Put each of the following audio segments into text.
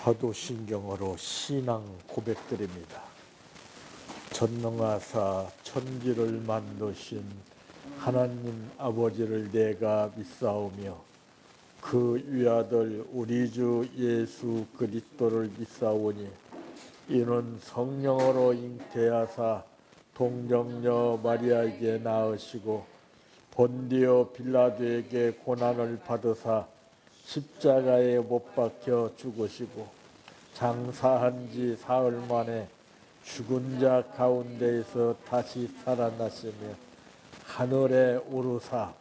사도신경으로 신앙 고백드립니다. 전능하사 천지를 만드신 하나님 아버지를 내가 믿사오며 그 위아들 우리 주 예수 그리스도를 믿사오니 이는 성령으로 잉태하사 동정녀 마리아에게 낳으시고 본디오 빌라도에게 고난을 받으사 십자가에 못 박혀 죽으시고 장사한 지 사흘 만에 죽은 자 가운데에서 다시 살아나시며 하늘에 오르사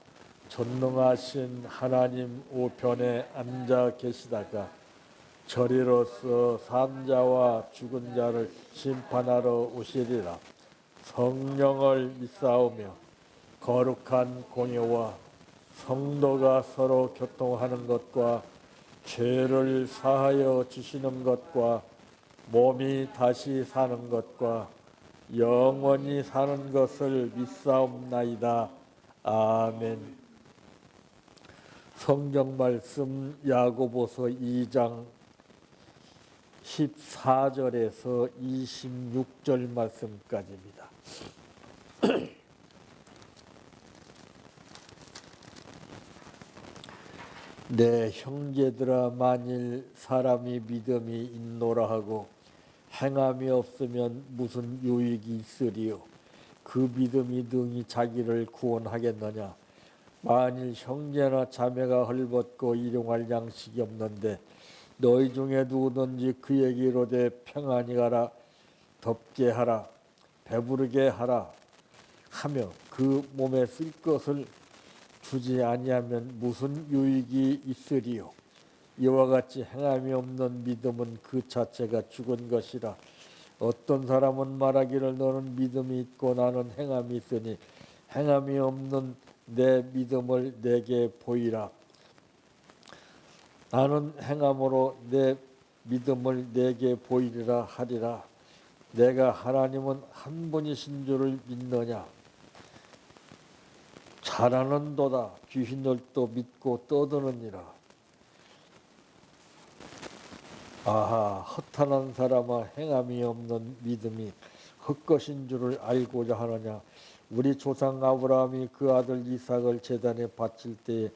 전능하신 하나님 우편에 앉아 계시다가 저리로서 산자와 죽은 자를 심판하러 오시리라. 성령을 믿사오며 거룩한 공예와 성도가 서로 교통하는 것과 죄를 사하여 주시는 것과 몸이 다시 사는 것과 영원히 사는 것을 믿사옵나이다. 아멘. 성경 말씀 야고보서 2장 14절에서 26절 말씀까지입니다. 내 형제들아, 만일 사람이 믿음이 있노라 하고 행함이 없으면 무슨 유익이 있으리요? 그 믿음이 능히 자기를 구원하겠느냐? 만일 형제나 자매가 헐벗고 일용할 양식이 없는데 너희 중에 누구든지 그에게 이르되 평안히 가라, 덥게 하라, 배부르게 하라 하며 그 몸에 쓸 것을 주지 아니하면 무슨 유익이 있으리요? 이와 같이 행함이 없는 믿음은 그 자체가 죽은 것이라. 어떤 사람은 말하기를 너는 믿음이 있고 나는 행함이 있으니 행함이 없는 내 믿음을 내게 보이라. 나는 행함으로 내 믿음을 내게 보이리라 하리라. 내가 하나님은 한 분이신 줄을 믿느냐? 잘하는도다. 귀신들도 믿고 떠드느니라. 아하, 허탄한 사람아, 행함이 없는 믿음이 헛것인 줄을 알고자 하느냐? 우리 조상 아브라함이 그 아들 이삭을 제단에 바칠 때에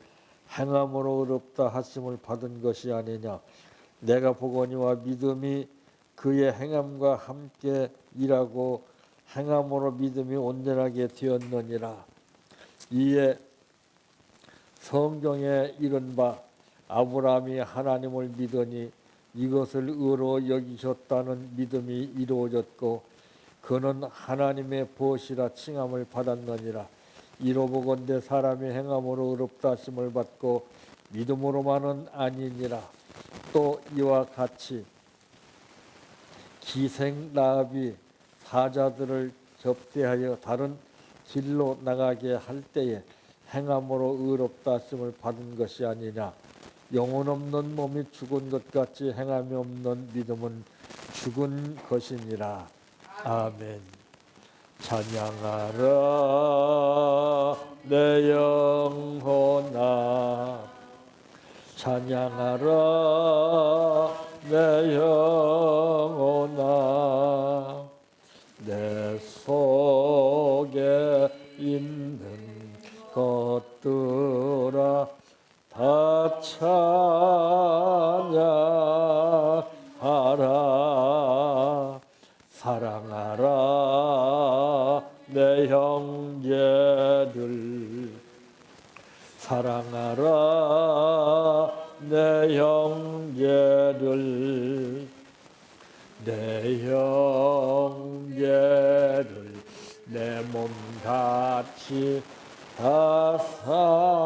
행함으로 의롭다 하심을 받은 것이 아니냐? 내가 보거니와 믿음이 그의 행함과 함께 일하고 행함으로 믿음이 온전하게 되었느니라. 이에 성경에 이른바 아브라함이 하나님을 믿으니 이것을 의로 여기셨다는 믿음이 이루어졌고 그는 하나님의 벗이라 칭함을 받았느니라. 이로 보건대 사람이 행함으로 의롭다 하심을 받고 믿음으로만은 아니니라. 또 이와 같이 기생 라합이 사자들을 접대하여 다른 길로 나가게 할 때에 행함으로 의롭다 하심을 받은 것이 아니냐. 영혼 없는 몸이 죽은 것 같이 행함이 없는 믿음은 죽은 것이니라. 아멘. 찬양하라 내 영혼아, 찬양하라 내 영혼아, 내 속에 있는 것들아 다 찬양하라. 사랑하라 내 형제들, 사랑하라 내 형제들, 내 형제들 내 몸 같이 다 사랑하라.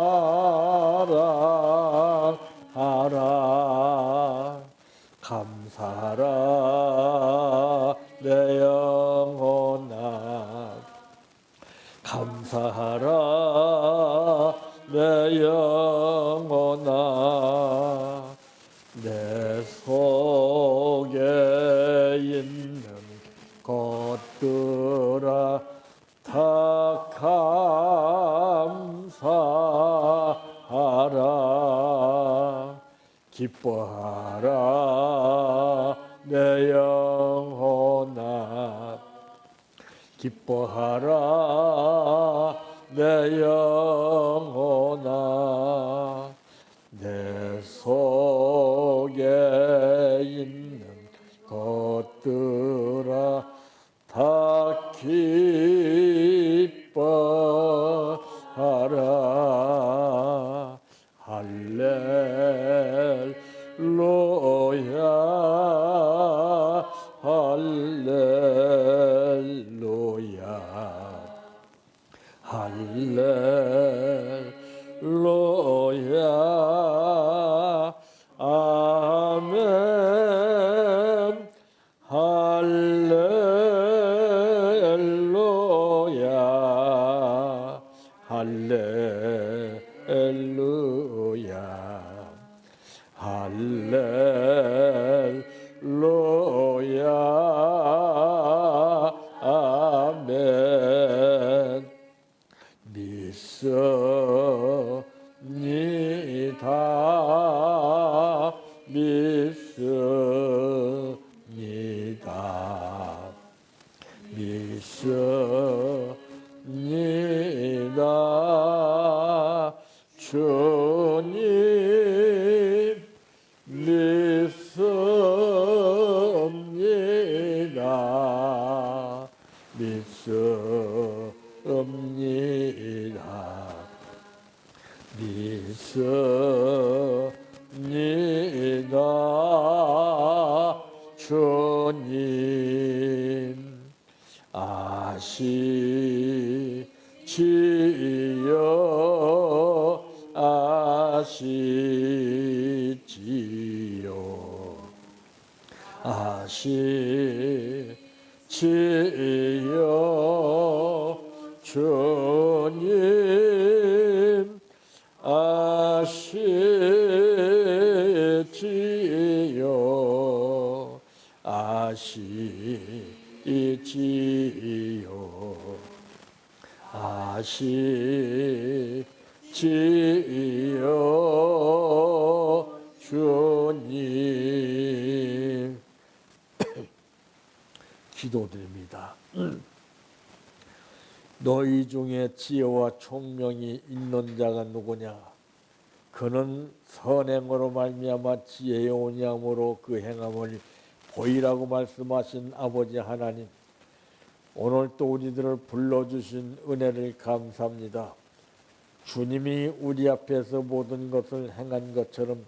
감사하라 내 영혼아, 감사하라 내 영혼아, 내 속에 있는 것들아 다 감사하라. 기뻐하라 기뻐하라 내 영혼아 내 속에 있는 것들아 다 기뻐하라 할렐루야 할렐루야 할렐루야 아멘 할렐루야 할렐루야 할렐루야 아멘 믿습니다 믿습니다 믿습니다 주님 믿습니다 믿습니다 믿습니다 주님 아시지요 아시지요 아시지요 주님 아시지요 아시지요 아시지요 주님 기도드립니다. 너희 중에 지혜와 총명이 있는 자가 누구냐? 그는 선행으로 말미암아 지혜의 온유함으로 그 행함을 보이라고 말씀하신 아버지 하나님, 오늘 또 우리들을 불러주신 은혜를 감사합니다. 주님이 우리 앞에서 모든 것을 행한 것처럼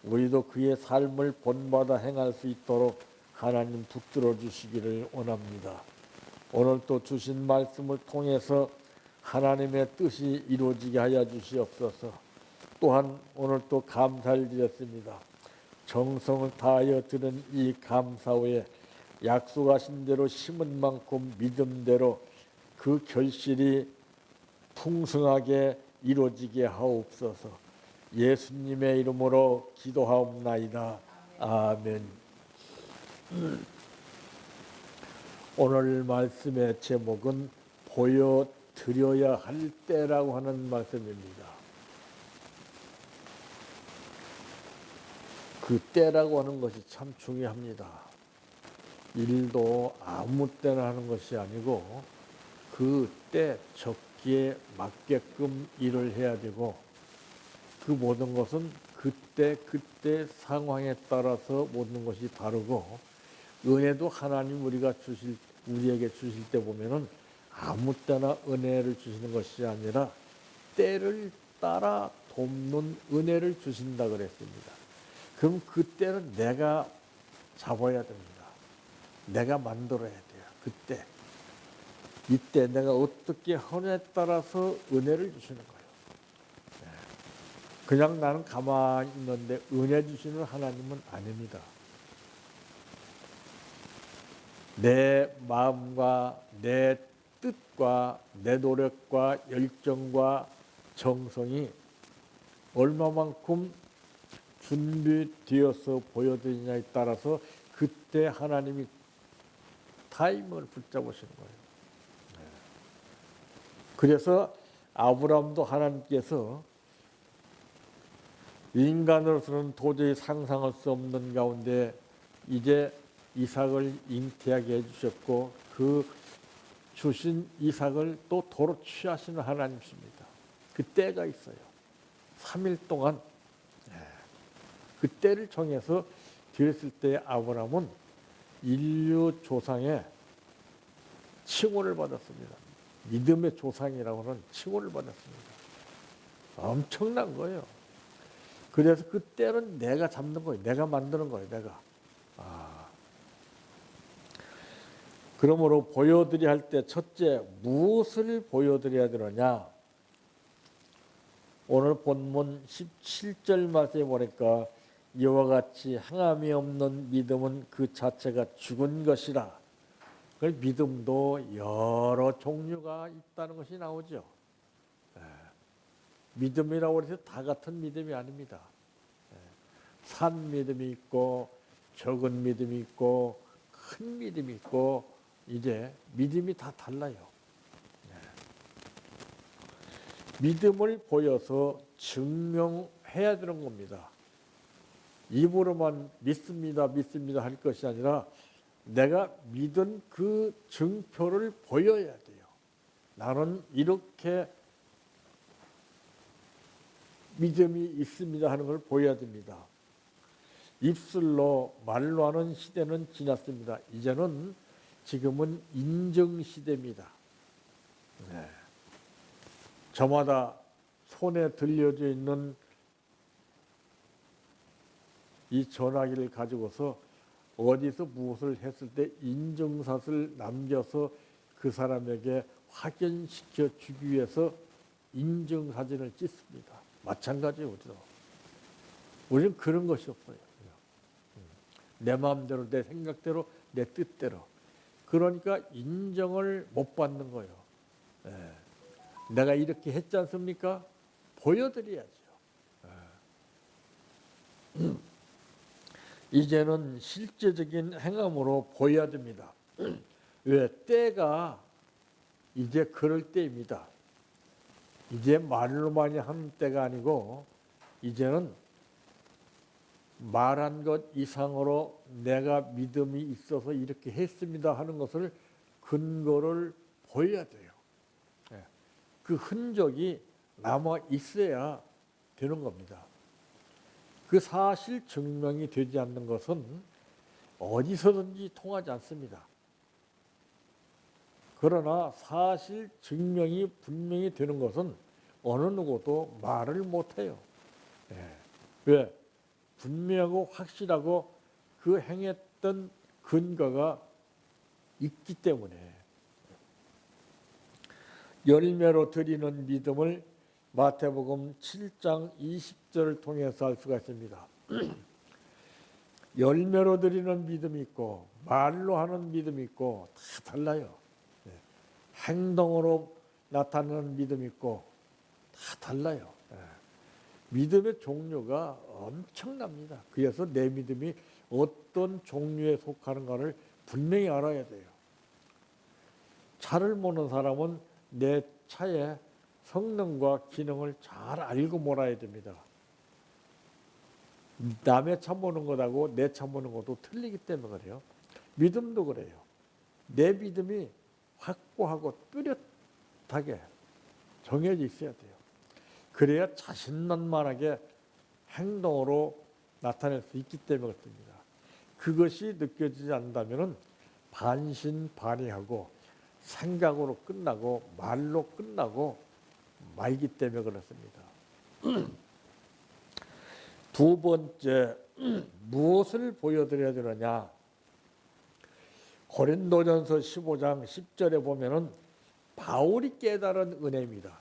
우리도 그의 삶을 본받아 행할 수 있도록 하나님 붙들어 주시기를 원합니다. 오늘 또 주신 말씀을 통해서 하나님의 뜻이 이루어지게 하여 주시옵소서. 또한 오늘 또 감사를 드렸습니다. 정성을 다하여 들은 이 감사 후에 약속하신 대로 심은 만큼 믿음대로 그 결실이 풍성하게 이루어지게 하옵소서. 예수님의 이름으로 기도하옵나이다. 아멘. 오늘 말씀의 제목은 보여드려야 할 때라고 하는 말씀입니다. 그 때라고 하는 것이 참 중요합니다. 일도 아무 때나 하는 것이 아니고 그 때 적기에 맞게끔 일을 해야 되고 그 모든 것은 그때 상황에 따라서 모든 것이 다르고 은혜도 하나님 우리에게 주실 때 보면은 아무 때나 은혜를 주시는 것이 아니라 때를 따라 돕는 은혜를 주신다 그랬습니다. 그럼 그때는 내가 잡아야 됩니다. 내가 만들어야 돼요. 그때. 이때 내가 어떻게 하느냐에 따라서 은혜를 주시는 거예요. 그냥 나는 가만히 있는데 은혜 주시는 하나님은 아닙니다. 내 마음과 내 뜻과 내 노력과 열정과 정성이 얼마만큼 준비되어서 보여드리냐에 따라서 그때 하나님이 타이밍을 붙잡으시는 거예요. 그래서 아브라함도 하나님께서 인간으로서는 도저히 상상할 수 없는 가운데 이제 이삭을 잉태하게 해주셨고 그 주신 이삭을 또 도로 취하시는 하나님이십니다. 그 때가 있어요. 3일 동안 그 때를 정해서 드렸을 때 아브라함은 인류 조상의 칭호를 받았습니다. 믿음의 조상이라고 하는 칭호를 받았습니다. 엄청난 거예요. 그래서 그 때는 내가 잡는 거예요. 내가 만드는 거예요. 내가. 그러므로 보여드려야 할 때 첫째 무엇을 보여드려야 되느냐. 오늘 본문 17절 말씀에 보니까 이와 같이 행함이 없는 믿음은 그 자체가 죽은 것이라. 그 믿음도 여러 종류가 있다는 것이 나오죠. 믿음이라고 해서 다 같은 믿음이 아닙니다. 산 믿음이 있고 적은 믿음이 있고 큰 믿음이 있고 이제 믿음이 다 달라요. 믿음을 보여서 증명해야 되는 겁니다. 입으로만 믿습니다, 믿습니다 할 것이 아니라 내가 믿은 그 증표를 보여야 돼요. 나는 이렇게 믿음이 있습니다 하는 걸 보여야 됩니다. 입술로 말로 하는 시대는 지났습니다. 지금은 인정 시대입니다. 저마다 손에 들려져 있는 이 전화기를 가지고서 어디서 무엇을 했을 때 인증샷을 남겨서 그 사람에게 확인시켜 주기 위해서 인증사진을 찍습니다. 마찬가지예요. 우리는 그런 것이 없어요. 내 마음대로, 내 생각대로, 내 뜻대로. 그러니까 인정을 못 받는 거예요. 내가 이렇게 했지 않습니까? 보여드려야죠. 이제는 실제적인 행함으로 보여야 됩니다. 왜? 때가 이제 그럴 때입니다. 이제 말로만이 하는 때가 아니고 이제는 말한 것 이상으로 내가 믿음이 있어서 이렇게 했습니다 하는 것을 근거를 보여야 돼요. 그 흔적이 남아 있어야 되는 겁니다. 그 사실 증명이 되지 않는 것은 어디서든지 통하지 않습니다. 그러나 사실 증명이 분명히 되는 것은 어느 누구도 말을 못해요. 왜? 분명하고 확실하고 그 행했던 근거가 있기 때문에. 열매로 드리는 믿음을 마태복음 7장 20절을 통해서 알 수가 있습니다. 열매로 드리는 믿음이 있고 말로 하는 믿음이 있고 다 달라요. 행동으로 나타나는 믿음이 있고 다 달라요. 믿음의 종류가 엄청납니다. 그래서 내 믿음이 어떤 종류에 속하는가를 분명히 알아야 돼요. 차를 모는 사람은 내 차의 성능과 기능을 잘 알고 몰아야 됩니다. 남의 차 모는 것하고 내 차 모는 것도 틀리기 때문에 그래요. 믿음도 그래요. 내 믿음이 확고하고 뚜렷하게 정해져 있어야 돼요. 그래야 자신만만하게 행동으로 나타낼 수 있기 때문에 그렇습니다. 그것이 느껴지지 않는다면 반신반의하고 생각으로 끝나고 말로 끝나고 말기 때문에 그렇습니다. 두 번째, 무엇을 보여드려야 되느냐? 고린도전서 15장 10절에 보면은 바울이 깨달은 은혜입니다.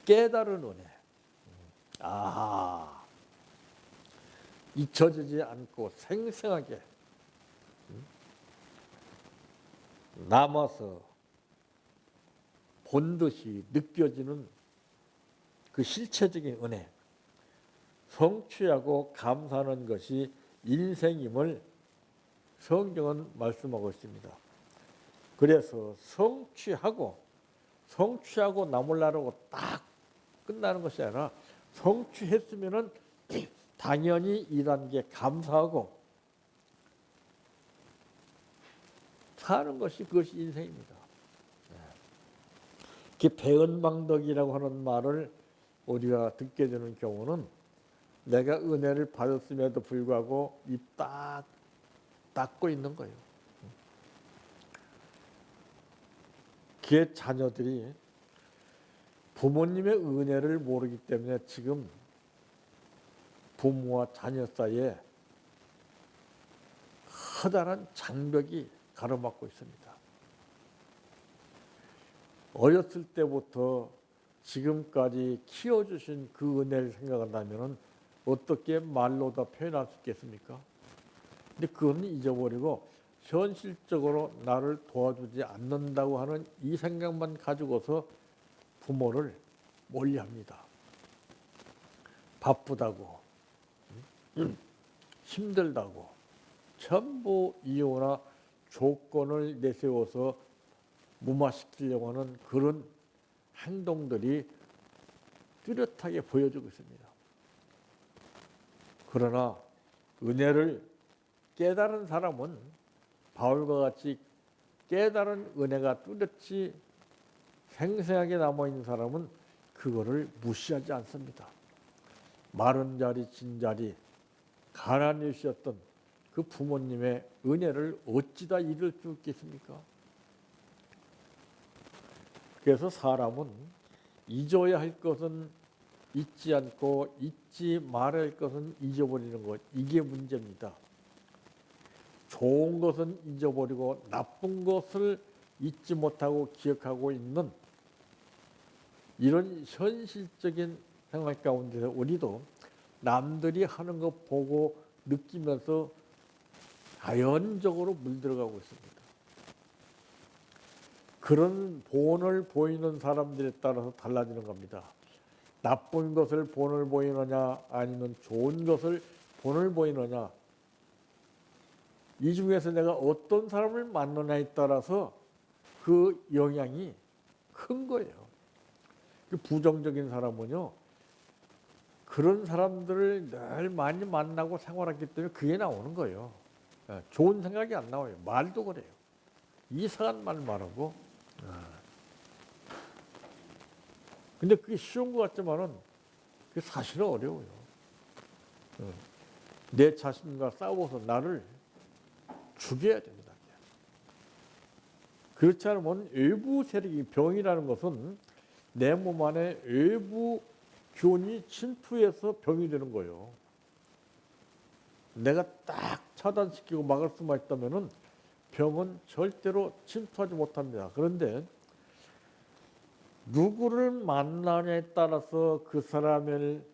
깨달은 은혜. 잊혀지지 않고 생생하게 남아서 본 듯이 느껴지는 그 실체적인 은혜. 성취하고 감사하는 것이 인생임을 성경은 말씀하고 있습니다. 그래서 성취하고 나물라라고 딱 끝나는 것이 아니라 성취했으면은 당연히 2단계 감사하고 사는 것이 그것이 인생입니다. 그 배은망덕이라고 하는 말을 우리가 듣게 되는 경우는 내가 은혜를 받았음에도 불구하고 입 딱 닫고 있는 거예요. 그의 자녀들이 부모님의 은혜를 모르기 때문에 지금 부모와 자녀 사이에 커다란 장벽이 가로막고 있습니다. 어렸을 때부터 지금까지 키워주신 그 은혜를 생각한다면 어떻게 말로 다 표현할 수 있겠습니까? 근데 그건 잊어버리고 현실적으로 나를 도와주지 않는다고 하는 이 생각만 가지고서 부모를 멀리합니다. 바쁘다고, 힘들다고 전부 이유나 조건을 내세워서 무마시키려고 하는 그런 행동들이 뚜렷하게 보여지고 있습니다. 그러나 은혜를 깨달은 사람은 바울과 같이 깨달은 은혜가 뚜렷이 생생하게 남아있는 사람은 그거를 무시하지 않습니다. 마른 자리 진 자리 가난이셨던 그 부모님의 은혜를 어찌다 잃을 수 있겠습니까? 그래서 사람은 잊어야 할 것은 잊지 않고 잊지 말아야 할 것은 잊어버리는 것, 이게 문제입니다. 좋은 것은 잊어버리고 나쁜 것을 잊지 못하고 기억하고 있는 이런 현실적인 생활 가운데서 우리도 남들이 하는 거 보고 느끼면서 자연적으로 물들어가고 있습니다. 그런 본을 보이는 사람들에 따라서 달라지는 겁니다. 나쁜 것을 본을 보이느냐 아니면 좋은 것을 본을 보이느냐, 이 중에서 내가 어떤 사람을 만나냐에 따라서 그 영향이 큰 거예요. 부정적인 사람은요, 그런 사람들을 늘 많이 만나고 생활하기 때문에 그게 나오는 거예요. 좋은 생각이 안 나와요. 말도 그래요. 이상한 말 말하고. 근데 그게 쉬운 것 같지만은 그게 사실은 어려워요. 내 자신과 싸워서 나를 죽여야 됩니다. 그렇지 않으면 외부 세력이, 병이라는 것은 내 몸 안에 외부 균이 침투해서 병이 되는 거예요. 내가 딱 차단시키고 막을 수만 있다면은 병은 절대로 침투하지 못합니다. 그런데 누구를 만나냐에 따라서 그 사람을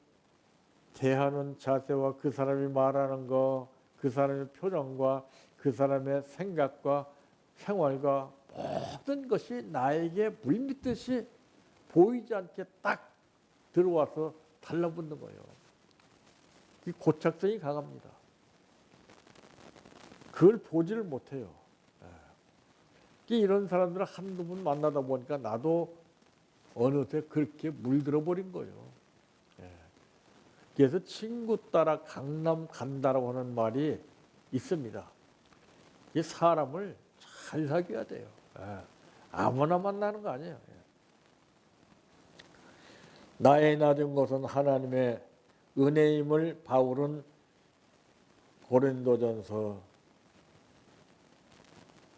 대하는 자세와 그 사람이 말하는 거, 그 사람의 표정과 그 사람의 생각과 생활과 모든 것이 나에게 물밀듯이 보이지 않게 딱 들어와서 달라붙는 거예요. 이 고착성이 강합니다. 그걸 보지를 못해요. 이런 사람들을 한두 번 만나다 보니까 나도 어느새 그렇게 물들어 버린 거예요. 그래서 친구 따라 강남 간다라고 하는 말이 있습니다. 이 사람을 잘 사귀어야 돼요. 아무나 만나는 거 아니에요. 나의 나된 것은 하나님의 은혜임을 바울은 고린도전서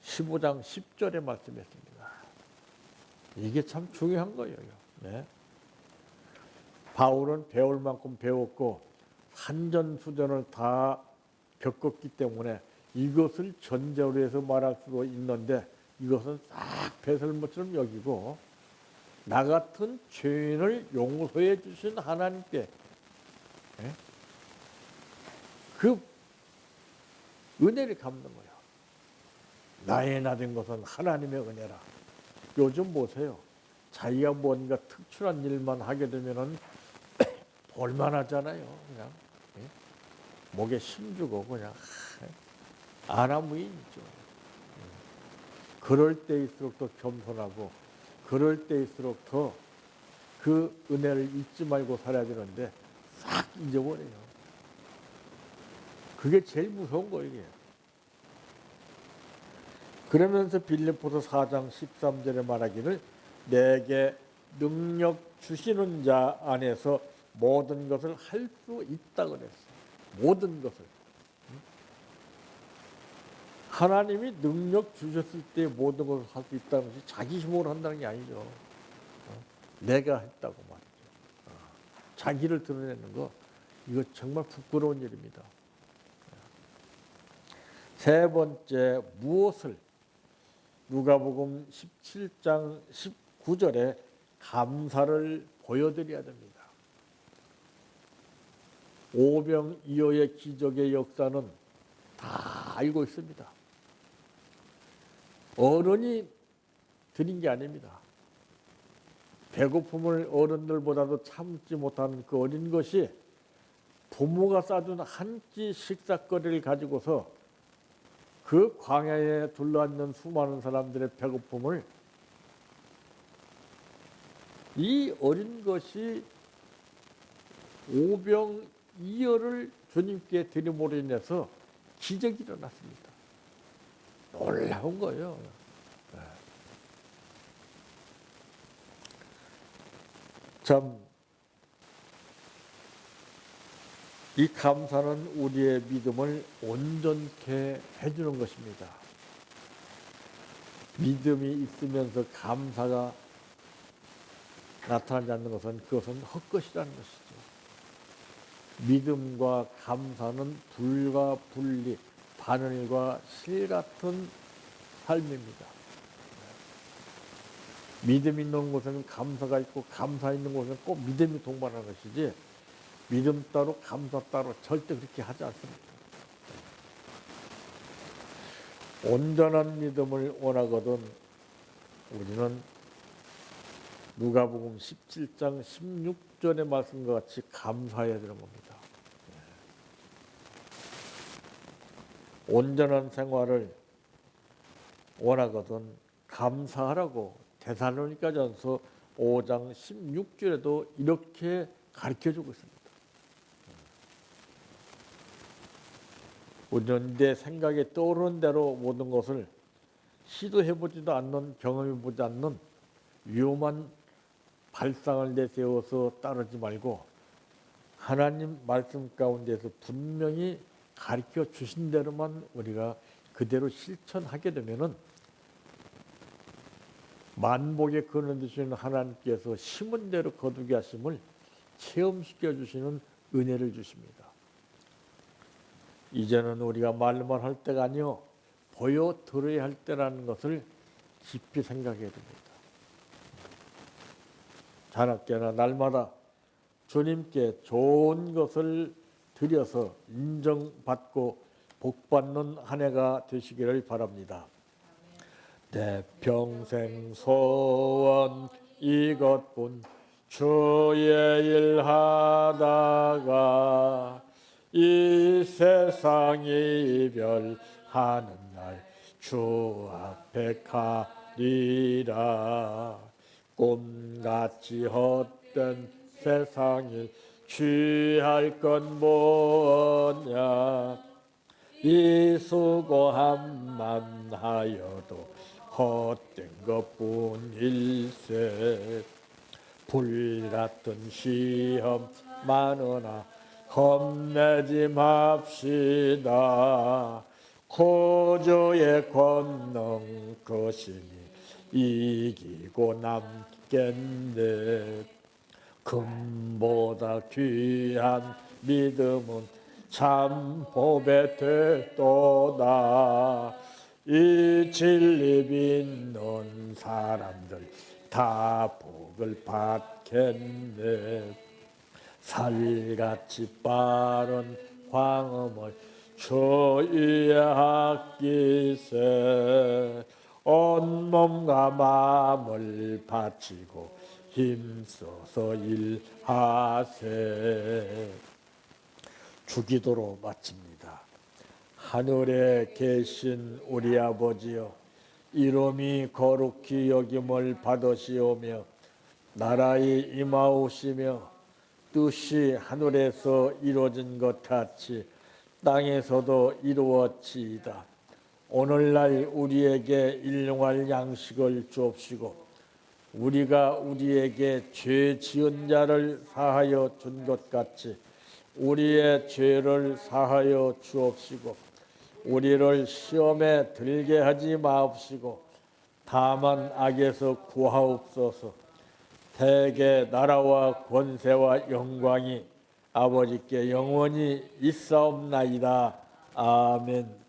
15장 10절에 말씀했습니다. 이게 참 중요한 거예요. 네. 바울은 배울 만큼 배웠고 산전수전을 다 겪었기 때문에 이것을 전제로 해서 말할 수도 있는데 이것은 싹 배설물처럼 여기고 나 같은 죄인을 용서해 주신 하나님께 그 은혜를 갚는 거예요. 나의 나된 것은 하나님의 은혜라. 요즘 보세요. 자기가 뭔가 특출한 일만 하게 되면은 볼만하잖아요. 그냥 목에 힘주고 그냥 아나무인이죠. 그럴 때일수록 더 겸손하고 그럴 때일수록 더 그 은혜를 잊지 말고 살아야 되는데 싹 잊어버려요. 그게 제일 무서운 거예요. 이게. 그러면서 빌립보서 4장 13절에 말하기를 내게 능력 주시는 자 안에서 모든 것을 할 수 있다 그랬어요. 모든 것을. 하나님이 능력 주셨을 때 모든 것을 할 수 있다는 것이 자기 힘으로 한다는 게 아니죠. 내가 했다고 말이죠. 자기를 드러내는 거, 이거 정말 부끄러운 일입니다. 세 번째, 무엇을? 누가복음 17장 19절에 감사를 보여드려야 됩니다. 오병이어의 기적의 역사는 다 알고 있습니다. 어른이 드린 게 아닙니다. 배고픔을 어른들보다도 참지 못하는 그 어린 것이 부모가 싸준 한 끼 식사거리를 가지고서 그 광야에 둘러앉는 수많은 사람들의 배고픔을 이 어린 것이 오병이어를 주님께 드림으로 인해서 기적이 일어났습니다. 놀라운 거예요. 참, 이 감사는 우리의 믿음을 온전케 해주는 것입니다. 믿음이 있으면서 감사가 나타나지 않는 것은 그것은 헛것이라는 것이죠. 믿음과 감사는 불과 분리, 바늘과 실 같은 삶입니다. 믿음 있는 곳에는 감사가 있고 감사 있는 곳에는 꼭 믿음이 동반하는 것이지 믿음 따로 감사 따로 절대 그렇게 하지 않습니다. 온전한 믿음을 원하거든 우리는 누가복음 17장 16절의 말씀과 같이 감사해야 되는 겁니다. 온전한 생활을 원하거든 감사하라고 데살로니가전서 5장 16절에도 이렇게 가르쳐주고 있습니다. 우리는 내 생각에 떠오르는 대로 모든 것을 시도해보지도 않는, 경험해보지 않는 위험한 발상을 내세워서 따르지 말고 하나님 말씀 가운데서 분명히 가르쳐 주신 대로만 우리가 그대로 실천하게 되면은 만복에 거느주시는 하나님께서 심은 대로 거두게 하심을 체험시켜 주시는 은혜를 주십니다. 이제는 우리가 말만 할 때가 아니요 보여 들어야 할 때라는 것을 깊이 생각해야 됩니다. 자나깨나 날마다 주님께 좋은 것을 드려서 인정받고 복받는 한 해가 되시기를 바랍니다. 내 평생 소원 이것뿐 주의 일 하다가 이 세상 이별하는 날 주 앞에 가리라. 꿈같이 헛된 세상에 취할 건 뭐냐. 이 수고함만 하여도 헛된 것뿐일세. 불같은 시험 많으나 겁내지 맙시다. 구주의 권능 것이니 이기고 남겠네. 금보다 귀한 믿음은 참 복이 되도다. 이 진리 믿는 사람들 다 복을 받겠네. 살같이 빠른 광음을 주위에 아끼세. 온몸과 마음을 바치고 힘써서 일하세. 주기도로 마칩니다. 하늘에 계신 우리 아버지여, 이름이 거룩히 여김을 받으시오며 나라의 임하오시며 뜻이 하늘에서 이루어진 것 같이 땅에서도 이루어지이다. 오늘날 우리에게 일용할 양식을 주옵시고 우리가 우리에게 죄 지은 자를 사하여 준 것 같이 우리의 죄를 사하여 주옵시고 우리를 시험에 들게 하지 마옵시고 다만 악에서 구하옵소서. 대개 나라와 권세와 영광이 아버지께 영원히 있사옵나이다. 아멘.